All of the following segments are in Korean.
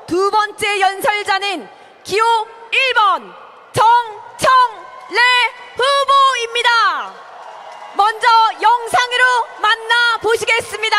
두 번째 연설자는 기호 1번 정청래 후보입니다. 먼저 영상으로 만나보시겠습니다.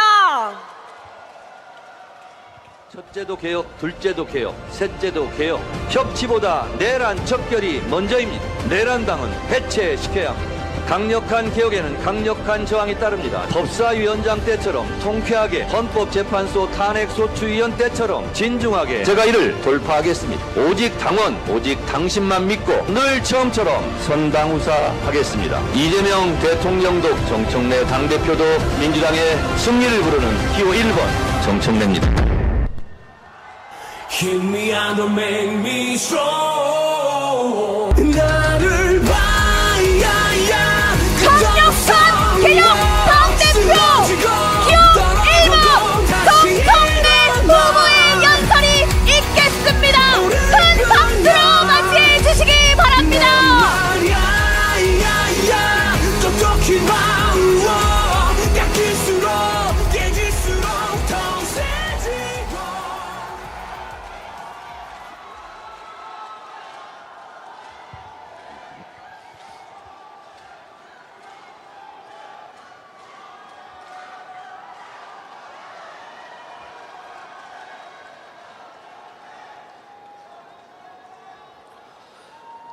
첫째도 개혁, 둘째도 개혁, 셋째도 개혁. 협치보다 내란 척결이 먼저입니다. 내란당은 해체시켜야 합니다. 강력한 개혁에는 강력한 저항이 따릅니다. 법사위원장 때처럼 통쾌하게, 헌법재판소 탄핵소추위원 때처럼 진중하게 제가 이를 돌파하겠습니다. 오직 당원, 오직 당신만 믿고 늘 처음처럼 선당후사하겠습니다. 이재명 대통령도 정청래 당대표도 민주당의 승리를 부르는 기호 1번 정청래입니다. Hit me and don't make me strong. 나를 봐야야. 강력한 개혁 당대표 기호 1번 정청래 후보의 연설이 있겠습니다. 큰 박수로 맞이해 주시기 바랍니다. 야야야. 똑똑히 봐워. 깎일수록 깨질수록 더 세지고.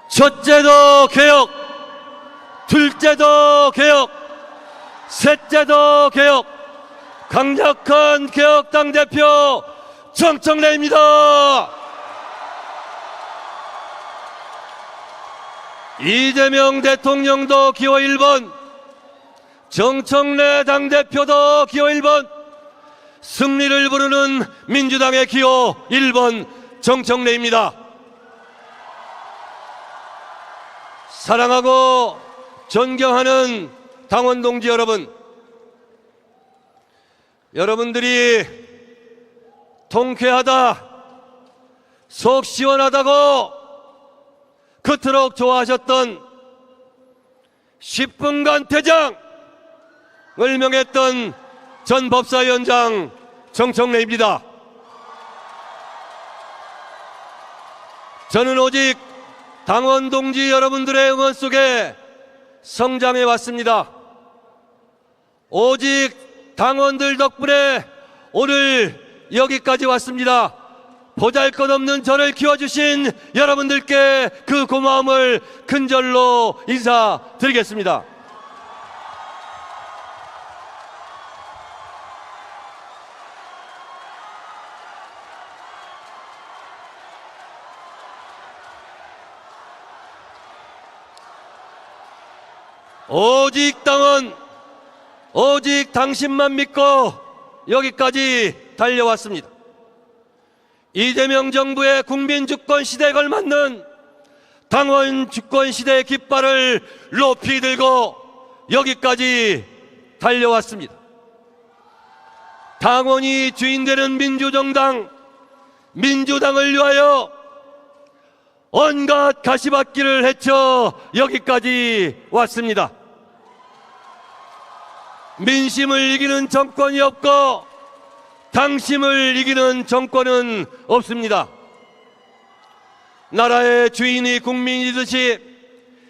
첫째도 개혁, 둘째도 개혁, 셋째도 개혁. 강력한 개혁당 대표 정청래입니다. 이재명 대통령도 기호 1번, 정청래 당대표도 기호 1번, 승리를 부르는 민주당의 기호 1번 정청래입니다. 사랑하고 존경하는 당원 동지 여러분, 여러분들이 통쾌하다, 속 시원하다고 그토록 좋아하셨던 10분간 퇴장을 명했던 전 법사위원장 정청래입니다. 저는 오직 당원 동지 여러분들의 응원 속에 성장해 왔습니다. 오직 당원들 덕분에 오늘 여기까지 왔습니다. 보잘것없는 저를 키워주신 여러분들께 그 고마움을 큰절로 인사드리겠습니다. 오직 당원, 오직 당신만 믿고 여기까지 달려왔습니다. 이재명 정부의 국민 주권 시대에 걸맞는 당원 주권 시대의 깃발을 높이 들고 여기까지 달려왔습니다. 당원이 주인되는 민주정당, 민주당을 위하여 온갖 가시밭길을 헤쳐 여기까지 왔습니다. 민심을 이기는 정권이 없고 당심을 이기는 정권은 없습니다. 나라의 주인이 국민이듯이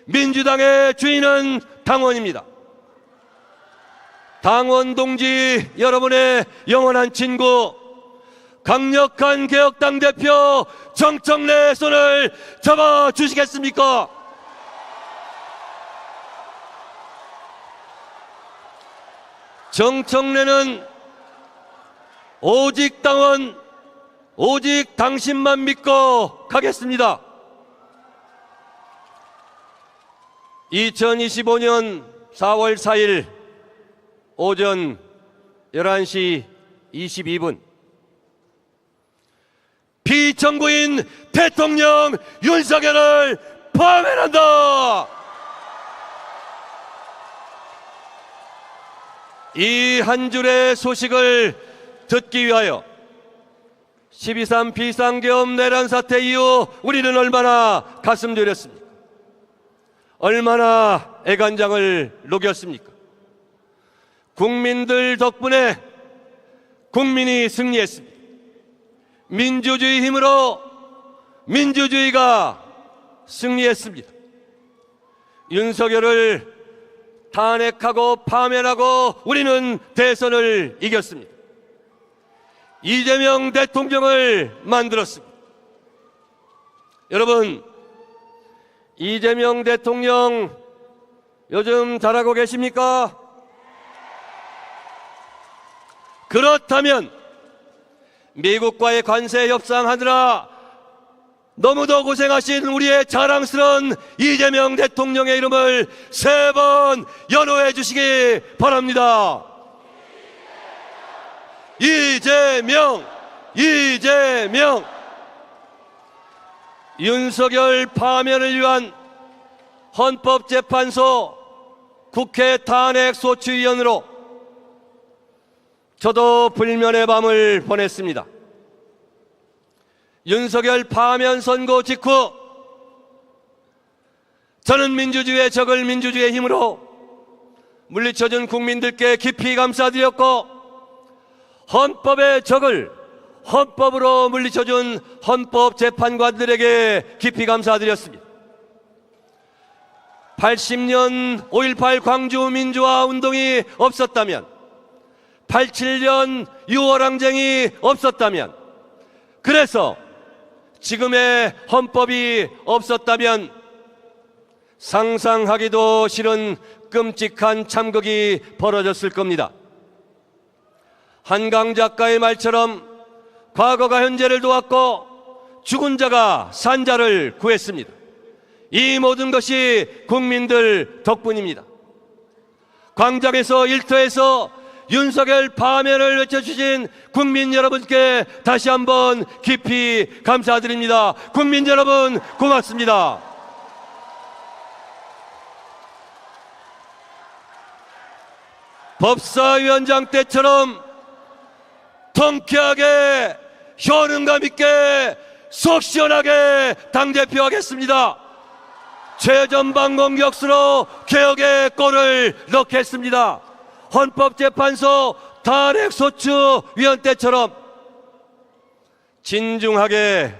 민주당의 주인은 당원입니다. 당원 동지 여러분의 영원한 친구, 강력한 개혁당 대표 정청래 손을 잡아주시겠습니까? 정청래는 오직 당원, 오직 당신만 믿고 가겠습니다. 2025년 4월 4일 오전 11시 22분 피청구인 대통령 윤석열을 파면한다. 이 한 줄의 소식을 듣기 위하여 12.3 비상계엄 내란 사태 이후 우리는 얼마나 가슴 졸였습니까? 얼마나 애간장을 녹였습니까? 국민들 덕분에 국민이 승리했습니다. 민주주의 힘으로 민주주의가 승리했습니다. 윤석열을 탄핵하고 파면하고 우리는 대선을 이겼습니다. 이재명 대통령을 만들었습니다. 여러분, 이재명 대통령 요즘 잘하고 계십니까? 그렇다면 미국과의 관세 협상하느라 너무도 고생하신 우리의 자랑스러운 이재명 대통령의 이름을 3번 연호해 주시기 바랍니다. 이재명, 이재명. 윤석열 파면을 위한 헌법재판소 국회 탄핵소추위원으로 저도 불면의 밤을 보냈습니다. 윤석열 파면 선고 직후 저는 민주주의의 적을 민주주의의 힘으로 물리쳐준 국민들께 깊이 감사드렸고, 헌법의 적을 헌법으로 물리쳐준 헌법재판관들에게 깊이 감사드렸습니다. 80년 5.18 광주 민주화 운동이 없었다면, 87년 6월 항쟁이 없었다면, 그래서 지금의 헌법이 없었다면 상상하기도 싫은 끔찍한 참극이 벌어졌을 겁니다. 한강 작가의 말처럼 과거가 현재를 도왔고 죽은 자가 산 자를 구했습니다. 이 모든 것이 국민들 덕분입니다. 광장에서 일터에서 윤석열 파면을 외쳐주신 국민 여러분께 다시 한번 깊이 감사드립니다. 국민 여러분 고맙습니다. 법사위원장 때처럼 통쾌하게 효능감 있게 속 시원하게 당대표하겠습니다. 최전방 공격수로 개혁의 골을 넣겠습니다. 헌법재판소 탄핵소추위원 때처럼 진중하게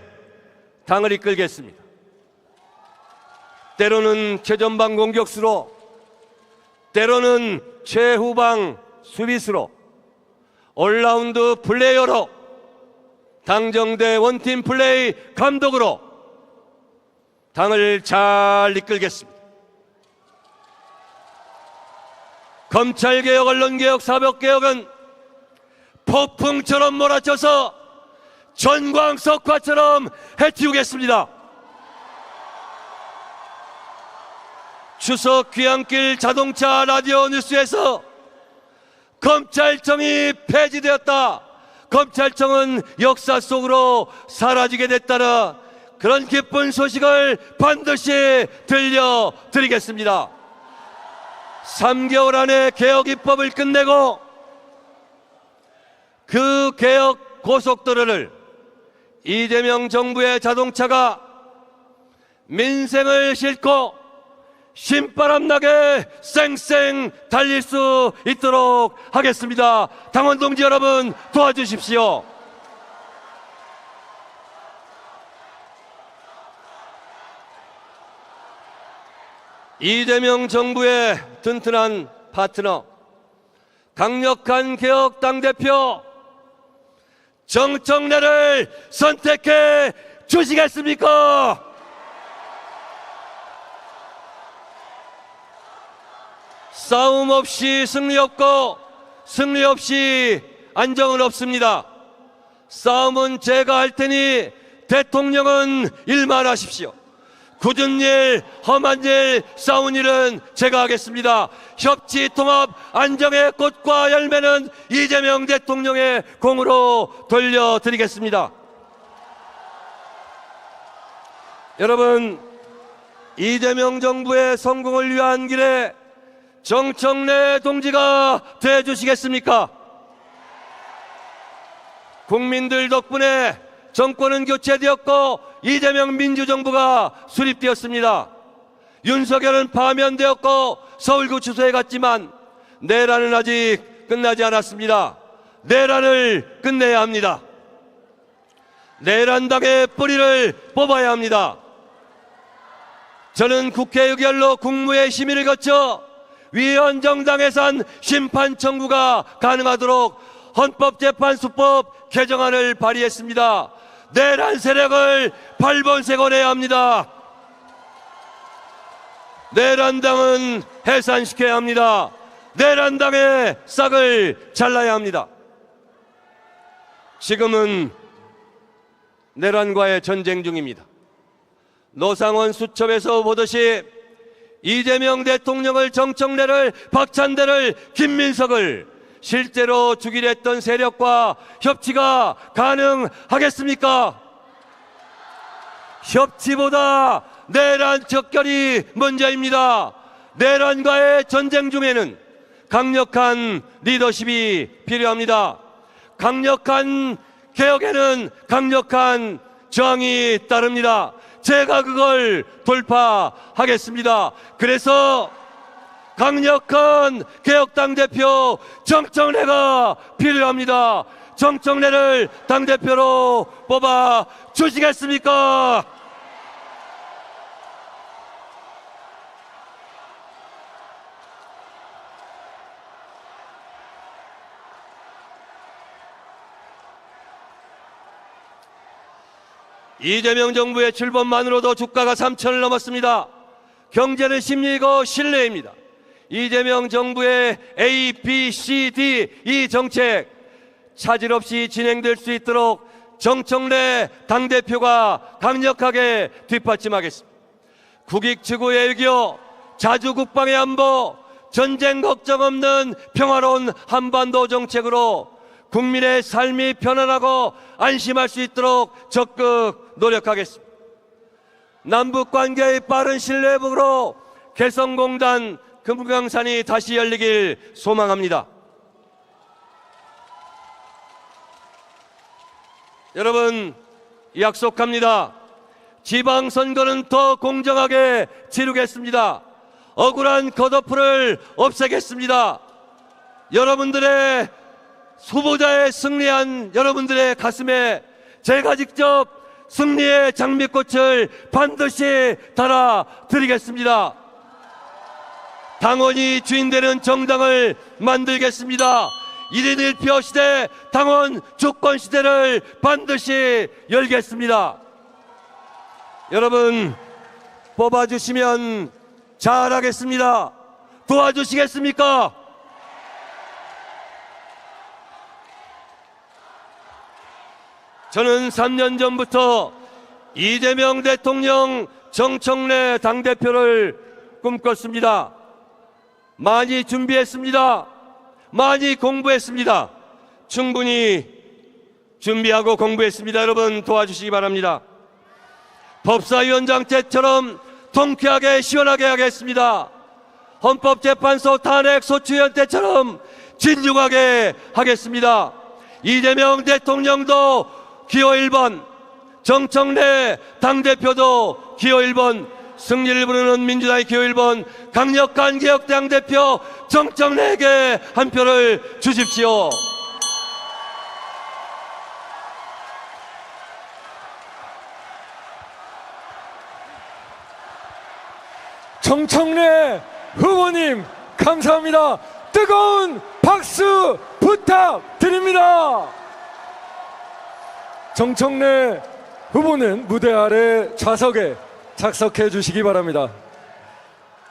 당을 이끌겠습니다. 때로는 최전방 공격수로, 때로는 최후방 수비수로, 올라운드 플레이어로, 당정대 원팀 플레이 감독으로 당을 잘 이끌겠습니다. 검찰개혁, 언론개혁, 사법개혁은 폭풍처럼 몰아쳐서 전광석화처럼 해치우겠습니다. 추석 귀향길 자동차 라디오 뉴스에서 검찰청이 폐지되었다, 검찰청은 역사 속으로 사라지게 됐다는 그런 기쁜 소식을 반드시 들려드리겠습니다. 3개월 안에 개혁 입법을 끝내고 그 개혁 고속도로를 이재명 정부의 자동차가 민생을 싣고 신바람나게 쌩쌩 달릴 수 있도록 하겠습니다. 당원 동지 여러분 도와주십시오. 이재명 정부의 튼튼한 파트너, 강력한 개혁 당대표 정청래를 선택해 주시겠습니까? 싸움 없이 승리 없고 승리 없이 안정은 없습니다. 싸움은 제가 할 테니 대통령은 일만 하십시오. 굳은 일, 험한 일, 싸운 일은 제가 하겠습니다. 협치, 통합, 안정의 꽃과 열매는 이재명 대통령의 공으로 돌려드리겠습니다. 여러분, 이재명 정부의 성공을 위한 길에 정청래 동지가 되어주시겠습니까? 국민들 덕분에 정권은 교체되었고 이재명 민주정부가 수립되었습니다. 윤석열은 파면되었고 서울구치소에 갔지만 내란은 아직 끝나지 않았습니다. 내란을 끝내야 합니다. 내란당의 뿌리를 뽑아야 합니다. 저는 국회 의결로 국무의 심의를 거쳐 위헌정당 해산 심판 청구가 가능하도록 헌법재판소법 개정안을 발의했습니다. 내란 세력을 발본색원해야 합니다. 내란당은 해산시켜야 합니다. 내란당의 싹을 잘라야 합니다. 지금은 내란과의 전쟁 중입니다. 노상원 수첩에서 보듯이 이재명 대통령을, 정청래를, 박찬대를, 김민석을 실제로 죽이려 했던 세력과 협치가 가능하겠습니까? 협치보다 내란 척결이 먼저입니다. 내란과의 전쟁 중에는 강력한 리더십이 필요합니다. 강력한 개혁에는 강력한 저항이 따릅니다. 제가 그걸 돌파하겠습니다. 그래서 강력한 개혁당 대표 정청래가 필요합니다. 정청래를 당대표로 뽑아 주시겠습니까? 이재명 정부의 출범만으로도 주가가 3천을 넘었습니다. 경제는 심리고 신뢰입니다. 이재명 정부의 A, B, C, D 이 정책 차질 없이 진행될 수 있도록 정청래 당대표가 강력하게 뒷받침하겠습니다. 국익지구의 외교, 자주국방의 안보, 전쟁 걱정 없는 평화로운 한반도 정책으로 국민의 삶이 편안하고 안심할 수 있도록 적극 노력하겠습니다. 남북관계의 빠른 신뢰 회복으로 개성공단 금강산이 다시 열리길 소망합니다. 여러분, 약속합니다. 지방선거는 더 공정하게 치르겠습니다. 억울한 컷오프를 없애겠습니다. 여러분들의 후보자의 승리한 여러분들의 가슴에 제가 직접 승리의 장미꽃을 반드시 달아드리겠습니다. 당원이 주인되는 정당을 만들겠습니다. 1인 1표 시대, 당원 주권 시대를 반드시 열겠습니다. 여러분, 뽑아주시면 잘하겠습니다. 도와주시겠습니까? 저는 3년 전부터 이재명 대통령, 정청래 당대표를 꿈꿨습니다. 많이 준비했습니다. 많이 공부했습니다. 충분히 준비하고 공부했습니다. 여러분 도와주시기 바랍니다. 법사위원장 때처럼 통쾌하게 시원하게 하겠습니다. 헌법재판소 탄핵 소추위원 때처럼 진중하게 하겠습니다. 이재명 대통령도 기호 1번, 정청래 당대표도 기호 1번, 승리를 부르는 민주당의 기호 1번, 강력한 개혁당 대표 정청래에게 한 표를 주십시오. 정청래 후보님 감사합니다. 뜨거운 박수 부탁드립니다. 정청래 후보는 무대 아래 좌석에 착석해 주시기 바랍니다.